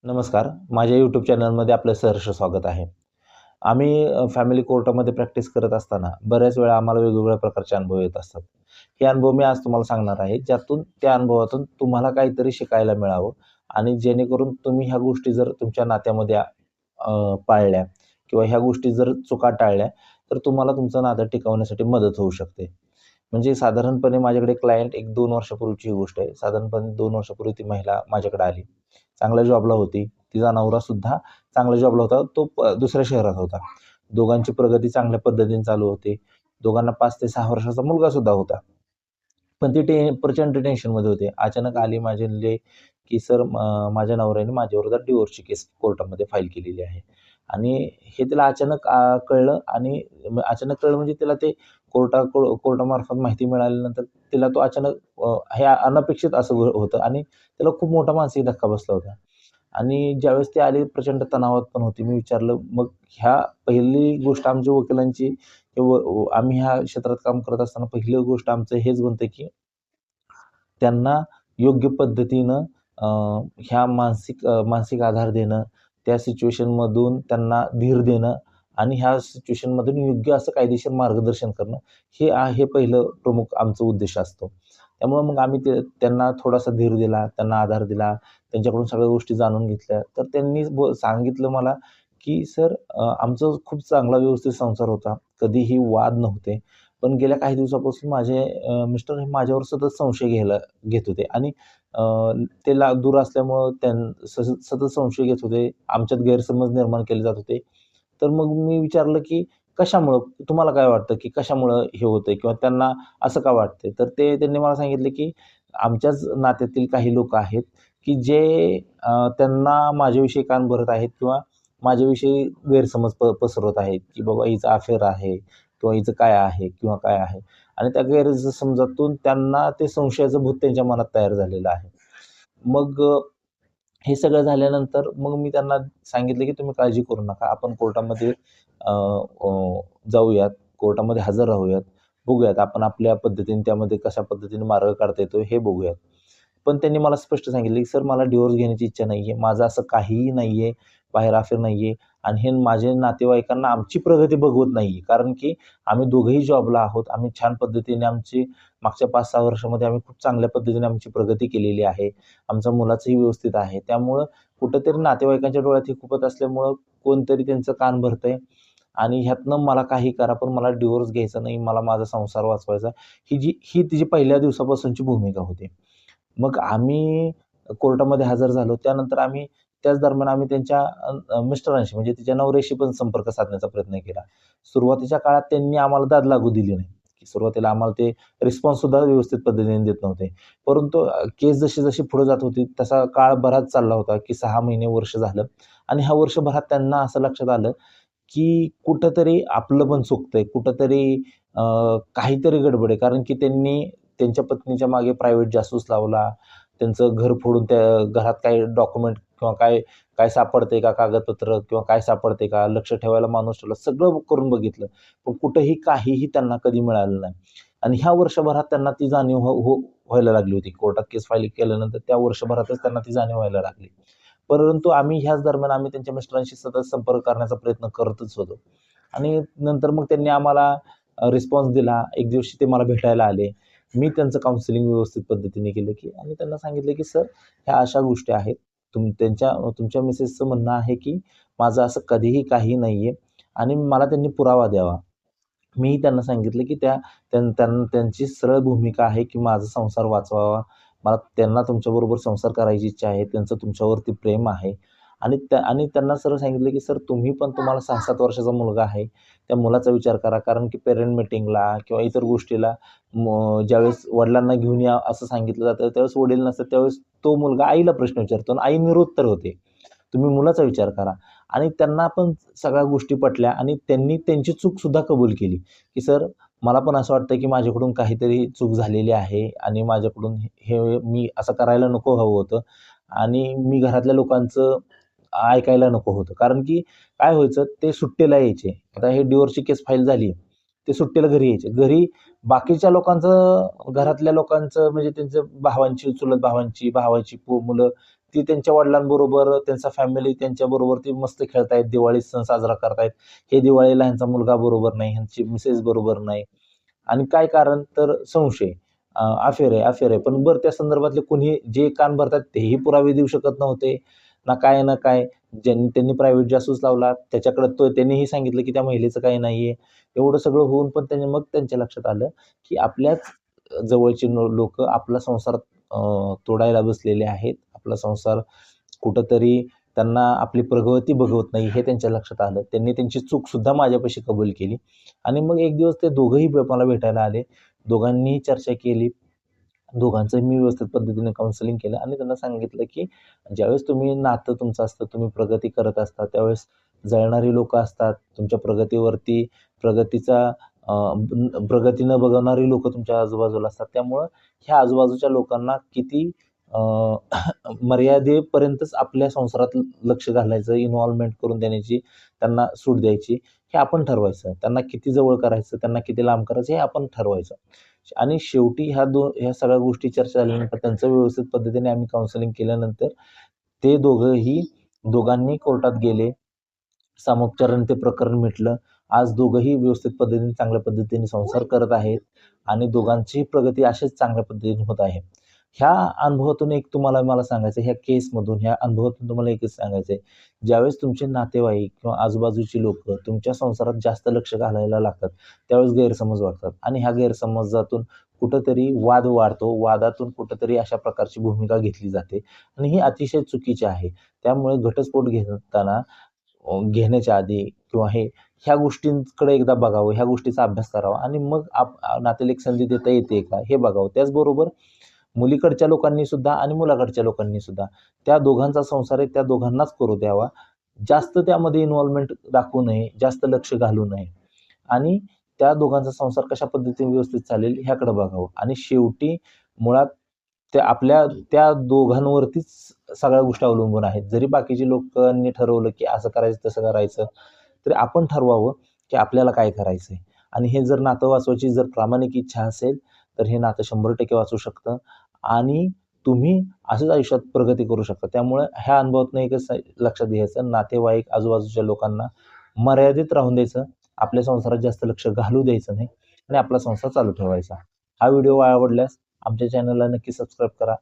नमस्कार. माझ्या YouTube चॅनलमध्ये आपलं सहर्ष स्वागत आहे. आम्ही फॅमिली कोर्टामध्ये प्रॅक्टिस करत असताना बऱ्याच वेळा आम्हाला वेगवेगळ्या प्रकारचे अनुभव येत असतात. हे अनुभव मी आज तुम्हाला सांगणार आहे, ज्यातून त्या अनुभवातून तुम्हाला काहीतरी शिकायला मिळावं आणि जेणेकरून तुम्ही ह्या गोष्टी जर तुमच्या नात्यामध्ये पाळल्या किंवा ह्या गोष्टी जर चुका टाळल्या, तर तुम्हाला तुमचं नातं टिकवण्यासाठी मदत होऊ शकते. म्हणजे साधारणपणे माझ्याकडे क्लायंट 1-2 वर्षापूर्वीची ही गोष्ट आहे. साधारणपणे 2 वर्षापूर्वी ती महिला माझ्याकडे आली. चांगल्या जॉबला होती. तिचा नवरासुद्धा चांगल्या जॉबला होता. तो दुसऱ्या शहरात होता. दोघांची प्रगती चांगल्या पद्धतीने चालू होती. दोघांना 5 ते 6 वर्षाचा मुलगासुद्धा होता. पण ती प्रचंड टेन्शनमध्ये होते. अचानक आली माझी म्हणले, की "सर माझ्या नवऱ्याने माझ्याविरोधात डिव्होर्सची केस कोर्टामध्ये फाईल केलेली आहे." आणि हे तिला अचानक कळलं आणि अचानक कळलं म्हणजे तिला ते कोर्टामार्फत माहिती मिळाल्यानंतर तिला तो अचानक हे अनपेक्षित असं होतं आणि तिला खूप मोठा मानसिक धक्का बसला होता. आणि ज्यावेळेस ती आली प्रचंड तणावात पण होती. मी विचारलं, "मग ह्या पहिली गोष्ट आमच्या वकिलांची आम्ही ह्या क्षेत्रात काम करत असताना पहिली गोष्ट आमचं हेच बनतं, की त्यांना योग्य पद्धतीनं अ, ह्या मानसिक आधार देणं, त्या सिच्युएशनमधून त्यांना धीर देणं आणि ह्या सिच्युएशनमधून योग्य असं कायदेशीर मार्गदर्शन करणं, हे पहिलं प्रमुख आमचा उद्देश असतो. त्यामुळं मग आम्ही त्यांना थोडासा धीर दिला, त्यांना आधार दिला, त्यांच्याकडून सगळ्या गोष्टी जाणून घेतल्या. तर त्यांनी सांगितलं मला, की "सर आमचा खूप चांगला व्यवस्थित संसार होता. कधीही वाद नव्हते. पण गेल्या काही दिवसापासून माझे मिस्टर हे माझ्यावर सतत संशय घेत होते आणि अ, ते दूर असल्यामुळं सतत संशय घेत होते. आमच्यात गैरसमज निर्माण केले जात होते. तर मग मी विचारलं, की कशामुळं? तुम्हाला काय वाटतं, की कशामुळं हे होतंय किंवा त्यांना असं का वाटतंय? तर त्यांनी मला सांगितलं, की आमच्याच नात्यातील काही लोकं आहेत, की जे त्यांना माझ्याविषयी कान भरत आहेत किंवा माझ्याविषयी गैरसमज पसरवत आहेत, की बाबा हिचा अफेअर आहे किंवा हिचं काय आहे किंवा काय आहे आणि त्या गैरसमजातून त्यांना ते संशयाचं भूत त्यांच्या मनात तयार झालेलं आहे. मग हे सगळं झाल्यानंतर मग मी त्यांना सांगितलं, की तुम्ही काळजी करू नका. आपण कोर्टामध्ये अ, अ, जाऊयात, कोर्टामध्ये हजर राहूयात. बघूयात आपण आपल्या पद्धतीने त्यामध्ये कशा पद्धतीने मार्ग काढता येतो हे बघूयात. पण त्यांनी मला स्पष्ट सांगितलं, की "सर मला डिव्होर्स घेण्याची इच्छा नाहीये. माझं असं काहीही नाहीये. बाहेर अफेअर नाहीये आणि हे माझ्या नातेवाईकांना आमची प्रगती बघवत नाहीये. कारण की आम्ही दोघंही जॉबला आहोत. आम्ही छान पद्धतीने मागच्या 5-6 वर्षामध्ये आम्ही खूप चांगल्या पद्धतीने आमची प्रगती केलेली आहे. आमच्या मुलाचंही व्यवस्थित आहे. त्यामुळं कुठेतरी नातेवाईकांच्या डोळ्यात हे खुपत असल्यामुळं कोणतरी त्यांचं कान भरतंय आणि ह्यातनं मला काही करा, पण मला डिव्होर्स घ्यायचा नाही. मला माझा संसार वाचवायचा. ही तिची पहिल्या दिवसापासूनची भूमिका होती. मग आम्ही कोर्टामध्ये हजर झालो. त्यानंतर त्याच दरम्यान आम्ही त्यांच्या मिस्टरांशी म्हणजे तिच्या नवऱ्याशी पण संपर्क साधण्याचा प्रयत्न केला. सुरुवातीच्या काळात त्यांनी आम्हाला दाद लागू दिली नाही, की सुरुवातीला आम्हाला ते रिस्पॉन्ससुद्धा व्यवस्थित पद्धतीने देत नव्हते. परंतु केस जशी-जशी पुढे जात होती, तसा काळ बराच चालला होता, की 6 महिने, वर्ष झालं आणि ह्या वर्षभरात त्यांना असं लक्षात आलं, की कुठेतरी आपलं पण चुकतंय, कुठेतरी काहीतरी गडबड आहे. कारण की त्यांनी त्यांच्या पत्नीच्या मागे प्रायव्हेट जासूस लावला. त्यांचं घर फोडून त्या घरात काही डॉक्युमेंट किंवा काय काय सापडतंय का कागदपत्र किंवा काय सापडतंय का? लक्ष ठेवायला माणूस ठेवला. सगळं करून बघितलं. पण कुठेही काहीही त्यांना कधी मिळालं नाही. आणि ह्या वर्षभरात त्यांना ती जाणीव व्हायला लागली होती. कोर्टात केस फाईल केल्यानंतर त्या वर्षभरातच त्यांना ती जाणीव व्हायला लागली. परंतु ह्याच दरम्यान आम्ही त्यांच्या मिस्टरांशी सतत संपर्क करण्याचा प्रयत्न करतच होतो. आणि नंतर मग त्यांनी आम्हाला रिस्पॉन्स दिला. एक दिवशी ते मला भेटायला आले. मी त्यांचं काउन्सिलिंग व्यवस्थित पद्धतीने केलं, की आणि त्यांना सांगितलं, की "सर, ह्या अशा गोष्टी आहेत. तुमच्या मिसेसचं म्हणणं आहे, की माझं असं कधीही काही नाहीये आणि मला त्यांनी पुरावा द्यावा." मीही त्यांना सांगितलं, की त्यांची सरळ भूमिका आहे, की माझा संसार वाचवावा. त्यांना तुमच्याबरोबर संसार करायची इच्छा आहे. त्यांचं तुमच्यावरती प्रेम आहे आणि त्यांना सरळ सांगितलं, की "सर तुम्हाला 6-7 वर्षाचा मुलगा आहे. त्या मुलाचा विचार करा." कारण की पेरेंट मीटिंगला किंवा इतर गोष्टीला ज्यावेळेस वडिलांना घेऊन या असं सांगितलं जातं, त्यावेळेस वडील नसतात. त्यावेळेस तो मुलगा आईला प्रश्न विचारतो आणि आई निरुत्तर होते. तुम्ही मुलाचा विचार करा आणि त्यांना पण सगळ्या गोष्टी पटल्या आणि त्यांनी त्यांची चूकसुद्धा कबूल केली, की "सर, मला पण असं वाटतं, की माझ्याकडून काहीतरी चूक झालेली आहे आणि माझ्याकडून हे मी असं करायला नको हवं होतं आणि मी घरातल्या लोकांचं ऐकायला नको होतं." कारण की काय व्हायचं, ते सुट्टीला यायचे. आता हे डिव्होर्सची केस फाईल झाली. ते सुट्टीला घरी यायचे. घरी बाकीच्या लोकांचं, घरातल्या लोकांचं म्हणजे त्यांच्या भावांची, चुलत भावांची, भावाची मुलं ती त्यांच्या वडिलांबरोबर, त्यांचा फॅमिली त्यांच्याबरोबर ती मस्त खेळतायत, दिवाळी सण साजरा करतायत. हे दिवाळीला ह्यांचा मुलगा बरोबर नाही, ह्यांची मिसेस बरोबर नाही. आणि काय कारण तर संशय. अफेअर आहे, अफेअर आहे. पण बरं त्या संदर्भातले कोणी जे कान भरतात तेही पुरावे देऊ शकत नव्हते. ना काय ना काय. त्यांनी प्रायव्हेट जासूस लावला. त्याच्याकडे त्यांनीही सांगितलं की त्या महिलेचं काही नाहीये. एवढं सगळं होऊन पण मग त्यांच्या लक्षात आलं की आपल्याच जवळची लोकं आपला संसार तोडायला बसलेले आहेत. आपला संसार कुठंतरी त्यांना आपली प्रगती बघवत नाही हे त्यांच्या लक्षात आलं. त्यांनी त्यांची चूकसुद्धा माझ्यापाशी कबूल केली आणि मग एक दिवस ते दोघंही मला भेटायला आले. दोघांनीही चर्चा केली. दोघांचंही मी व्यवस्थित पद्धतीने काउन्सिलिंग केलं आणि त्यांना सांगितलं, की ज्यावेळेस तुम्ही नातं तुमचं असतं, तुम्ही प्रगती करत असता, त्यावेळेस जळणारी लोकं असतात. तुमच्या प्रगतीवरती प्रगतीचा प्रगती न बघवणारी लोकं तुमच्या आजूबाजूला असतात. त्यामुळं ह्या आजूबाजूच्या लोकांना किती अ, मर्यादेपर्यंतच आपल्या संसारात लक्ष घालायचं, इन्व्हॉल्वमेंट करून देण्याची, त्यांना सूट द्यायची, हे आपण ठरवायचं. त्यांना किती जवळ करायचं, त्यांना किती लांब करायचं हे आपण ठरवायचं. आणि शेवटी ह्या सगळ्या गोष्टी चर्चा झाल्यानंतर त्यांचं व्यवस्थित पद्धतीने आम्ही काउन्सिलिंग केल्यानंतर ते दोघांनी कोर्टात गेले. सामोपचाराने ते प्रकरण मिटलं. आज दोघंही व्यवस्थित पद्धतीने चांगल्या पद्धतीने संसार करत आहेत आणि दोघांचीही प्रगती अशीच चांगल्या पद्धतीने होत आहे. ह्या अनुभवातून मला सांगायचं ह्या केसमधून, ह्या अनुभवातून तुम्हाला एकच सांगायचं आहे, ज्यावेळेस तुमचे नातेवाईक किंवा आजूबाजूची लोकं तुमच्या संसारात जास्त लक्ष घालायला लागतात, त्यावेळेस गैरसमज वाढतात आणि ह्या गैरसमजातून कुठेतरी वाद वाढतो. वादातून कुठेतरी अशा प्रकारची भूमिका घेतली जाते आणि ही अतिशय चुकीची आहे. त्यामुळे घटस्फोट घेण्याच्या आधी किंवा ह्या गोष्टींकडे एकदा बघावं, ह्या गोष्टीचा अभ्यास करावा आणि मग नातेवाईक संधी देता येते का हे बघावं. त्याचबरोबर मुलीकडच्या लोकांनी सुद्धा आणि मुलाकडच्या लोकांनी सुद्धा त्या दोघांचा संसार आहे त्या दोघांनाच करू द्यावा. जास्त त्यामध्ये इन्व्हॉल्वमेंट दाखवू नये, जास्त लक्ष घालू नये आणि त्या दोघांचा संसार कशा पद्धतीने व्यवस्थित चालेल ह्याकडे बघावं आणि शेवटी मुळात त्या दोघांवरतीच सगळ्या गोष्टी अवलंबून आहेत. जरी बाकीची लोकांनी ठरवलं की असं करायचं, तसं करायचं, तरी आपण ठरवावं की आपल्याला काय करायचंय आणि हे जर नातं वाचवायची जर प्रामाणिक इच्छा असेल, तर हे नातं 100% वाचू शकतं आणि तुम्ही असंच आयुष्यात प्रगती करू शकता. त्यामुळे ह्या अनुभवातून एकच लक्षात घ्यायचं, नातेवाईक, आजूबाजूच्या लोकांना मर्यादित राहून द्यायचं, आपल्या संसारात जास्त लक्ष घालू द्यायचं नाही आणि आपला संसार चालू ठेवायचा. हा व्हिडिओ आवडल्यास आमच्या चॅनलला नक्की सबस्क्राईब करा.